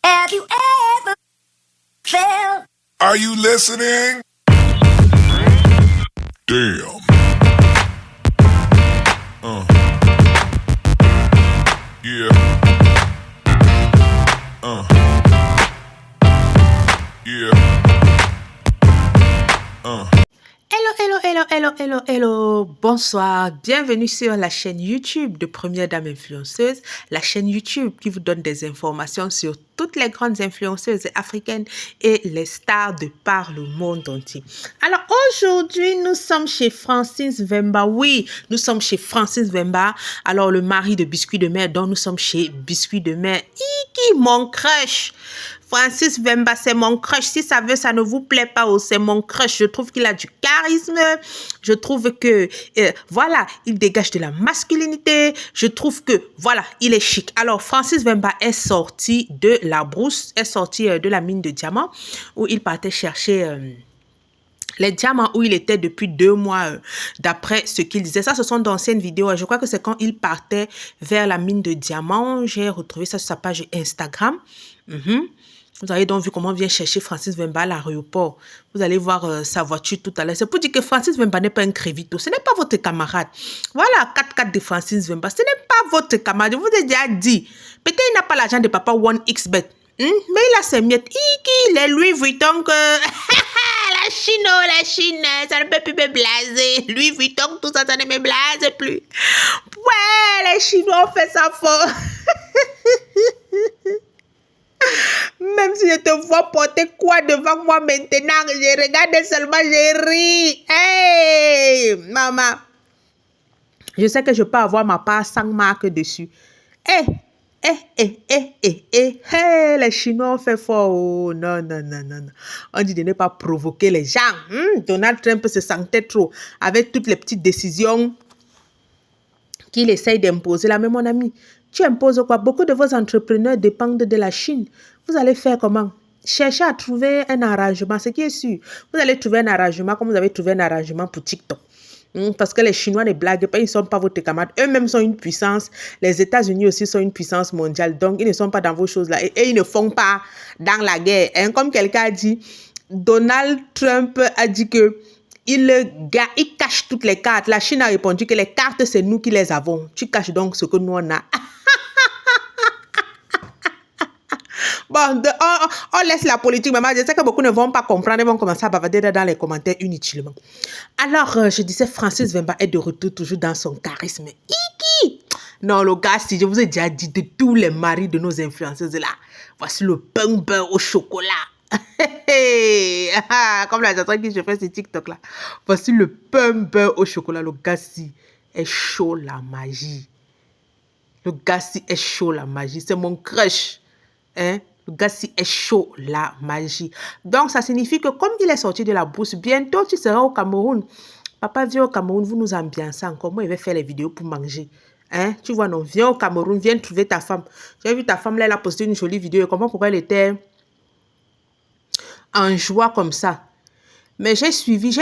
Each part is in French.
Have you ever felt? Are you listening? Damn. Yeah. Yeah. Hello. Bonsoir. Bienvenue sur la chaîne YouTube de Première Dame Influenceuse, la chaîne YouTube qui vous donne des informations sur toutes les grandes influenceuses africaines et les stars de par le monde entier. Alors aujourd'hui, nous sommes chez Francis Vemba. Oui, nous sommes chez Francis Vemba. Alors le mari de Biscuit de Mer, donc nous sommes chez Biscuit de Mer. Iki, mon crush. Francis Vemba, c'est mon crush. Si ça ne vous plaît pas, c'est mon crush. Je trouve qu'il a du charisme. Je trouve que, voilà, il dégage de la masculinité. Je trouve que, voilà, il est chic. Alors, Francis Vemba est sorti de la brousse, est sorti de la mine de diamants où il partait chercher... les diamants où il était depuis 2 mois, d'après ce qu'il disait. Ça, ce sont d'anciennes vidéos. Je crois que c'est quand il partait vers la mine de diamants. J'ai retrouvé ça sur sa page Instagram. Vous avez donc vu comment vient chercher Francis Vemba à l'aéroport. Vous allez voir sa voiture tout à l'heure. C'est pour dire que Francis Vemba n'est pas un crévito. Ce n'est pas votre camarade. Voilà, 4x4 de Francis Vemba. Ce n'est pas votre camarade. Je vous ai déjà dit. Peut-être il n'a pas l'argent de papa 1xBet. Mais il a ses miettes. Les Louis Vuitton que... la Chine, ça ne peut plus me blaser. Louis Vuitton, tout ça, ça ne me blase plus. Ouais, les Chinois ont fait ça fort. Même si je te vois porter quoi devant moi maintenant, je regarde seulement, je ris. Hey, maman. Je sais que je peux avoir ma part sans marque dessus. Les Chinois ont fait fort. Oh, non. On dit de ne pas provoquer les gens. Donald Trump se sentait trop avec toutes les petites décisions qu'il essaye d'imposer là. Mais mon ami, tu imposes quoi? Beaucoup de vos entrepreneurs dépendent de la Chine. Vous allez faire comment? Cherchez à trouver un arrangement, ce qui est sûr. Vous allez trouver un arrangement comme vous avez trouvé un arrangement pour TikTok. Parce que les Chinois ne blaguent pas, ils ne sont pas votre camarade. Eux-mêmes sont une puissance. Les États-Unis aussi sont une puissance mondiale. Donc, ils ne sont pas dans vos choses-là. Et ils ne font pas dans la guerre. Comme quelqu'un a dit, Donald Trump a dit que il cache toutes les cartes. La Chine a répondu que les cartes, c'est nous qui les avons. Tu caches donc ce que nous, on a. Bon, on laisse la politique, maman. Je sais que beaucoup ne vont pas comprendre. Ils vont commencer à bavarder dans les commentaires inutilement. Alors, je disais, Francis Vemba est de retour toujours dans son charisme. Iki! Non, le gars, si je vous ai déjà dit de tous les maris de nos influenceuses là, voici le pain beurre au chocolat. Comme la chanson que je fais sur TikTok là. Voici le pain beurre au chocolat. Le gars, si est chaud la magie. Le gars, si est chaud la magie. C'est mon crush. Le gars, si est chaud la magie. Donc, ça signifie que comme il est sorti de la bourse, bientôt tu seras au Cameroun. Papa, viens au Cameroun, vous nous ambiancez encore. Moi, il va faire les vidéos pour manger. Tu vois, non, viens au Cameroun, viens trouver ta femme. J'ai vu ta femme, là, elle a posté une jolie vidéo. Comment, pourquoi elle était en joie comme ça? Mais j'ai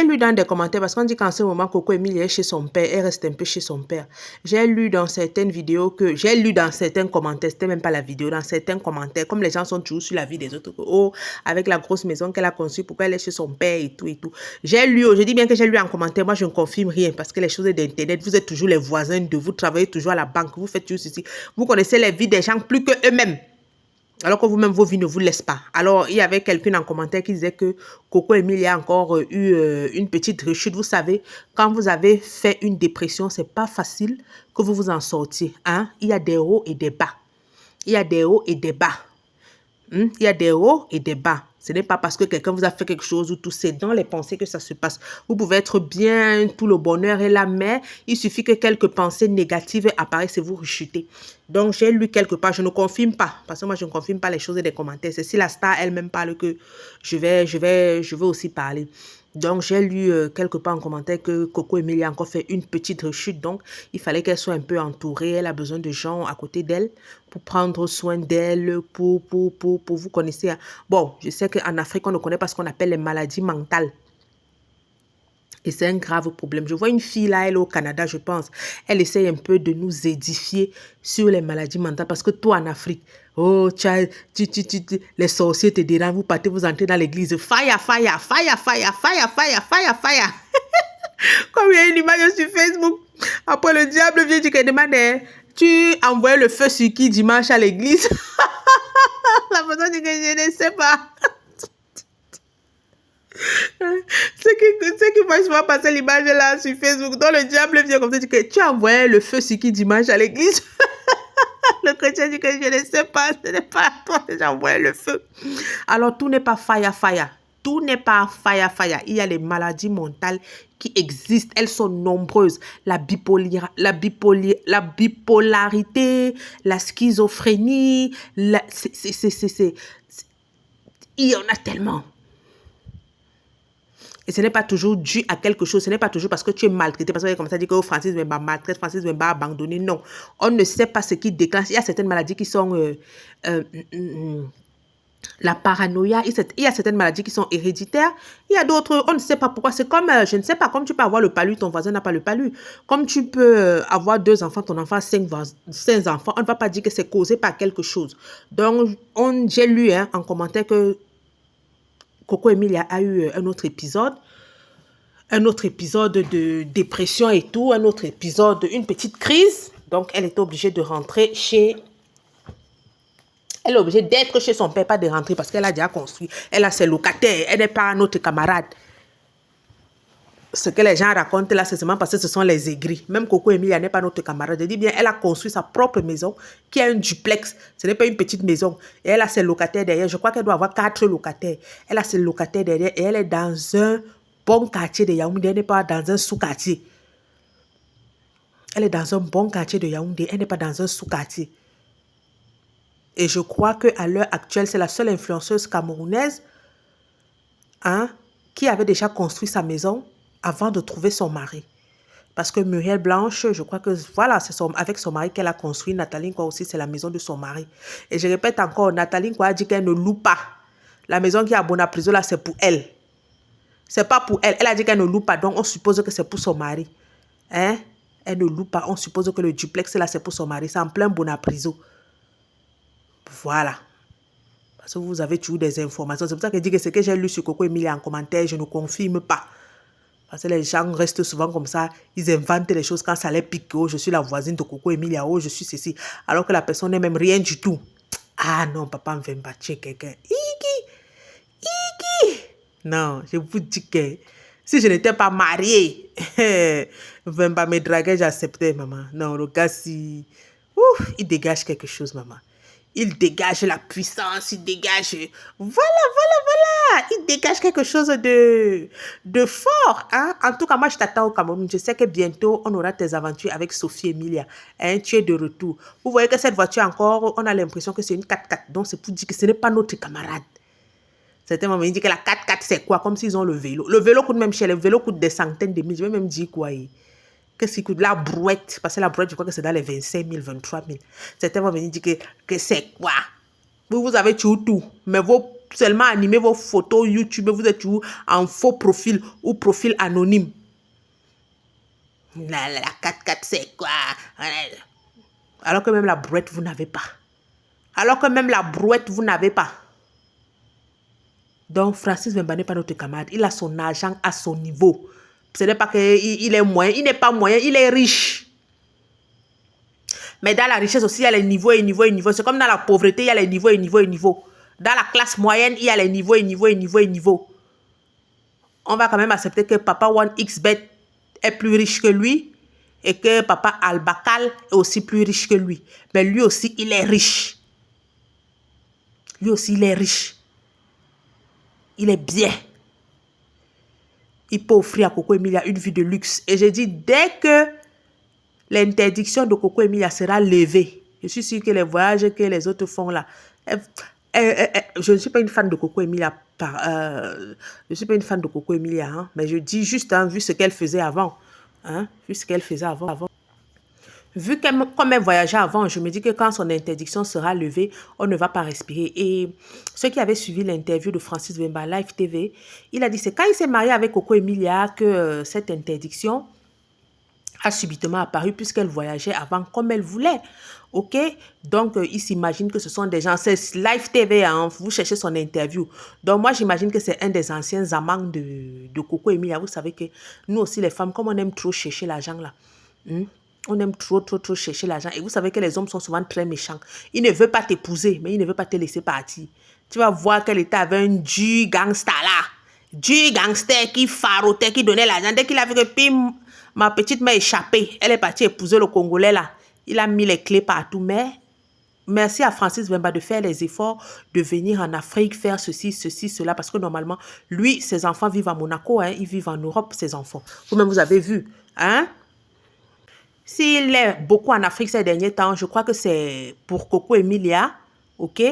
lu dans des commentaires, parce qu'on dit qu'en ce moment, Coco Emile est chez son père, elle reste un peu chez son père. J'ai lu dans certaines vidéos j'ai lu dans certains commentaires, c'était même pas la vidéo, dans certains commentaires, comme les gens sont toujours sur la vie des autres, oh, avec la grosse maison qu'elle a conçue, pourquoi elle est chez son père et tout. J'ai lu, je dis bien que j'ai lu en commentaire, moi je ne confirme rien, parce que les choses d'internet, vous êtes toujours les voisins de vous, travaillez toujours à la banque, vous faites toujours ceci, vous connaissez les vies des gens plus que eux-mêmes. Alors que vous-même, vos vies ne vous laissent pas. Alors, il y avait quelqu'un en commentaire qui disait que Coco Emile a encore eu une petite rechute. Vous savez, quand vous avez fait une dépression, c'est pas facile que vous vous en sortiez. Il y a des hauts et des bas. Il y a des hauts et des bas. Il y a des hauts et des bas. Ce n'est pas parce que quelqu'un vous a fait quelque chose ou tout, c'est dans les pensées que ça se passe. Vous pouvez être bien, tout le bonheur est là, mais il suffit que quelques pensées négatives apparaissent et vous rechutez. Donc, j'ai lu quelque part, je ne confirme pas, parce que moi, je ne confirme pas les choses et les commentaires. C'est si la star elle-même parle que je vais aussi parler. Donc, j'ai lu quelque part en commentaire que Coco Emile a encore fait une petite rechute. Donc, il fallait qu'elle soit un peu entourée. Elle a besoin de gens à côté d'elle pour prendre soin d'elle, pour vous connaissez. Bon, je sais qu'en Afrique, on ne connaît pas ce qu'on appelle les maladies mentales. Et c'est un grave problème. Je vois une fille là, elle est au Canada, je pense. Elle essaye un peu de nous édifier sur les maladies mentales. Parce que toi, en Afrique, oh, les sorciers te dérangent, vous partez, vous entrez dans l'église. Fire, fire, fire, fire, fire, fire, fire, fire. Comme il y a une image sur Facebook. Après, le diable vient dire qu'il demande, tu envoies le feu sur qui dimanche à l'église? La personne dit que je ne sais pas. C'est qui moi, je vois passer l'image là sur Facebook, dont le diable vient comme ça, dit que tu as envoyé le feu sur qui dimanche à l'église? Le chrétien dit que je ne sais pas, ce n'est pas toi que j'ai envoyé le feu. Alors, tout n'est pas fire, fire. Tout n'est pas fire, fire. Il y a les maladies mentales qui existent. Elles sont nombreuses. La bipolarité, la schizophrénie, il y en a tellement. Et ce n'est pas toujours dû à quelque chose. Ce n'est pas toujours parce que tu es maltraité. Parce que comme ça dit que oh, Francis Wemba maltraite, Francis Wemba abandonné. Non. On ne sait pas ce qui déclenche. Il y a certaines maladies qui sont... la paranoïa. Il y a certaines maladies qui sont héréditaires. Il y a d'autres, on ne sait pas pourquoi. C'est comme, je ne sais pas, comme tu peux avoir le palu, ton voisin n'a pas le palu. Comme tu peux avoir 2 enfants, ton enfant a 5 enfants. On ne va pas dire que c'est causé par quelque chose. Donc, j'ai lu en commentaire que Coco Emilia a eu un autre épisode de dépression et tout, un autre épisode, une petite crise. Donc, elle était obligée de rentrer elle est obligée d'être chez son père, pas de rentrer parce qu'elle a déjà construit. Elle a ses locataires, elle n'est pas notre camarade. Ce que les gens racontent là, c'est seulement parce que ce sont les aigris. Même Coco Emilia n'est pas notre camarade. Je dis bien, elle a construit sa propre maison, qui a un duplex. Ce n'est pas une petite maison. Et elle a ses locataires derrière. Je crois qu'elle doit avoir 4 locataires. Elle a ses locataires derrière et elle est dans un bon quartier de Yaoundé. Elle n'est pas dans un sous-quartier. Elle est dans un bon quartier de Yaoundé. Elle n'est pas dans un sous-quartier. Et je crois qu'à l'heure actuelle, c'est la seule influenceuse camerounaise qui avait déjà construit sa maison avant de trouver son mari. Parce que Muriel Blanche, je crois que voilà, c'est avec son mari qu'elle a construit. Nathalie quoi aussi, c'est la maison de son mari. Et je répète encore, Nathalie quoi a dit qu'elle ne loue pas. La maison qui est à Bonapriso, là, c'est pour elle. C'est pas pour elle. Elle a dit qu'elle ne loue pas, donc on suppose que c'est pour son mari. Elle ne loue pas, on suppose que le duplex, là, c'est pour son mari. C'est en plein Bonapriso. Voilà. Parce que vous avez toujours des informations. C'est pour ça que je dis que ce que j'ai lu sur Coco Emilia en commentaire, je ne confirme pas. Parce que les gens restent souvent comme ça. Ils inventent les choses quand ça les pique. Oh, je suis la voisine de Coco Emilia. Oh, je suis ceci. Alors que la personne n'est même rien du tout. Ah non, papa me fait battre quelqu'un. Non, je vous dis que si je n'étais pas mariée, Vemba me draguait, j'acceptais, maman. Non, le gars, il dégage quelque chose, maman. Il dégage la puissance, il dégage... Voilà. Il dégage quelque chose de fort. En tout cas, moi, je t'attends au Cameroun. Je sais que bientôt, on aura tes aventures avec Sophie Emilia. Tu es de retour. Vous voyez que cette voiture encore, on a l'impression que c'est une 4x4. Donc, c'est pour dire que ce n'est pas notre camarade. Certains moments, ils disent que la 4x4, c'est quoi? Comme s'ils ont le vélo. Le vélo coûte même cher. Le vélo coûte des centaines de mille. Je vais même dire quoi. Qu'est-ce qui coûte? La brouette. Parce que la brouette, je crois que c'est dans les 25 000, 23 000. Certains vont venir dire que c'est quoi? Vous avez toujours tout. Mais seulement animer vos photos YouTube, vous êtes toujours en faux profil ou profil anonyme. La 4x4, c'est quoi? Alors que même la brouette, vous n'avez pas. Donc, Francis Wemba n'est pas notre camarade. Il a son argent à son niveau. Ce n'est pas qu'il est moyen. Il n'est pas moyen, il est riche. Mais dans la richesse aussi, il y a les niveaux et niveaux et niveaux. C'est comme dans la pauvreté, il y a les niveaux et niveaux et niveaux. Dans la classe moyenne, il y a les niveaux et niveaux et niveaux et niveaux. On va quand même accepter que Papa 1xBet est plus riche que lui et que Papa Albakal est aussi plus riche que lui. Mais lui aussi, il est riche. Il est bien. Il peut offrir à Coco Emilia une vie de luxe. Et je dis, dès que l'interdiction de Coco Emilia sera levée, je suis sûre que les voyages que les autres font là, je ne suis pas une fan de Coco Emilia, mais je dis juste, vu ce qu'elle faisait avant. Vu ce qu'elle faisait avant. Vu comme elle voyageait avant, je me dis que quand son interdiction sera levée, on ne va pas respirer. Et ceux qui avaient suivi l'interview de Francis Wemba, Live TV, il a dit c'est quand il s'est marié avec Coco Emilia que cette interdiction a subitement apparu puisqu'elle voyageait avant comme elle voulait. OK? Donc, il s'imagine que ce sont des gens, c'est Live TV, hein, vous cherchez son interview. Donc, moi, j'imagine que c'est un des anciens amants de Coco Emilia. Vous savez que nous aussi, les femmes, comme on aime trop chercher l'argent là, on aime trop chercher l'argent. Et vous savez que les hommes sont souvent très méchants. Il ne veut pas t'épouser, mais il ne veut pas te laisser partir. Tu vas voir qu'elle était avec un du gangster là. Du gangster qui farotait, qui donnait l'argent. Dès qu'il a vu que pim, ma petite m'a échappé, elle est partie épouser le Congolais là. Il a mis les clés partout. Mais merci à Francis Wemba de faire les efforts, de venir en Afrique, faire ceci, cela. Parce que normalement, lui, ses enfants vivent à Monaco. Hein, ils vivent en Europe, ses enfants. Vous-même, vous avez vu. Hein? S'il est beaucoup en Afrique ces derniers temps, je crois que c'est pour Coco Emilia, ok?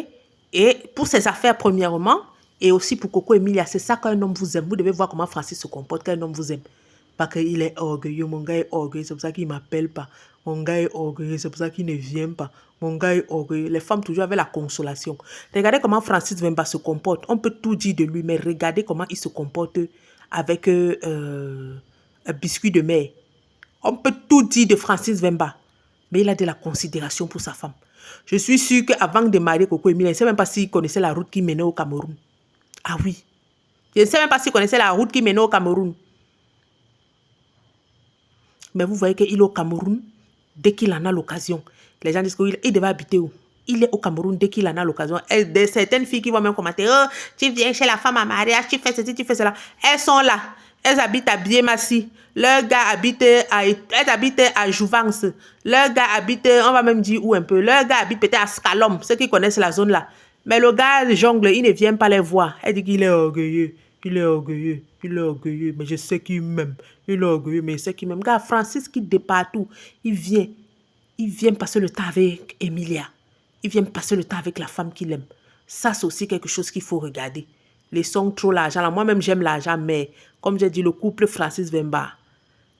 Et pour ses affaires premièrement, et aussi pour Coco Emilia. C'est ça qu'un homme vous aime. Vous devez voir comment Francis se comporte quand un homme vous aime. Parce qu'il est orgueilleux, mon gars est orgueilleux, c'est pour ça qu'il ne m'appelle pas. Mon gars est orgueilleux, c'est pour ça qu'il ne vient pas. Mon gars est orgueilleux. Les femmes toujours avec la consolation. Regardez comment Francis Wemba se comporte. On peut tout dire de lui, mais regardez comment il se comporte avec un biscuit de mer. On peut tout dire de Francis Wemba, mais il a de la considération pour sa femme. Je suis sûre qu'avant de marier Coco Emilia, il ne sait même pas s'il connaissait la route qui menait au Cameroun. Ah oui. Je ne sais même pas s'il connaissait la route qui menait au Cameroun. Mais vous voyez qu'il est au Cameroun dès qu'il en a l'occasion. Les gens disent qu'il devait habiter où? Il est au Cameroun dès qu'il en a l'occasion. Certaines filles qui vont même commenter, oh, tu viens chez la femme en mariage, tu fais ceci, tu fais cela. Elles sont là. Elles habitent à Biemassi. Leur gars habite à Jouvence. Leur gars habite, on va même dire où un peu. Leur gars habite peut-être à Scalom, ceux qui connaissent la zone là. Mais le gars jongle, il ne vient pas les voir. Elle dit qu'il est orgueilleux. Il est orgueilleux. Il est orgueilleux. Mais je sais qu'il m'aime. Il est orgueilleux, mais je sais qu'il m'aime. Regarde, Francis qui de partout. Il vient passer le temps avec Emilia. Il vient passer le temps avec la femme qu'il aime. Ça, c'est aussi quelque chose qu'il faut regarder. Laissons trop l'argent. Moi-même, j'aime l'argent, mais comme j'ai dit, le couple Francis Wemba,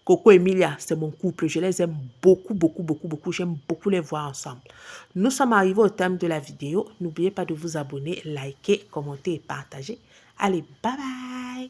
Coco Emilia, c'est mon couple. Je les aime beaucoup, beaucoup, beaucoup, beaucoup. J'aime beaucoup les voir ensemble. Nous sommes arrivés au terme de la vidéo. N'oubliez pas de vous abonner, liker, commenter et partager. Allez, bye bye!